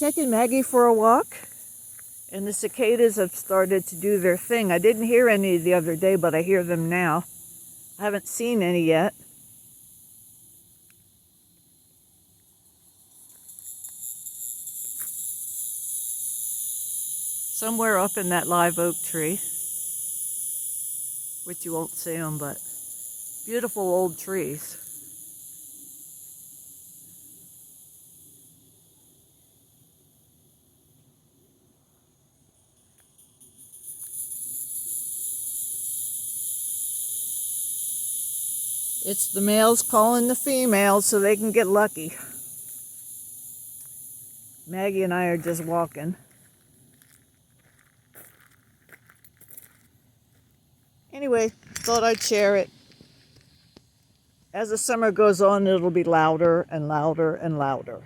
taking Maggie for a walk, and the cicadas have started to do their thing. I didn't hear any the other day, but I hear them now. I haven't seen any yet. Somewhere up in that live oak tree, which you won't see them, but beautiful old trees. It's the males calling the females so they can get lucky. Maggie and I are just walking. Anyway, thought I'd share it. As the summer goes on, it'll be louder and louder and louder.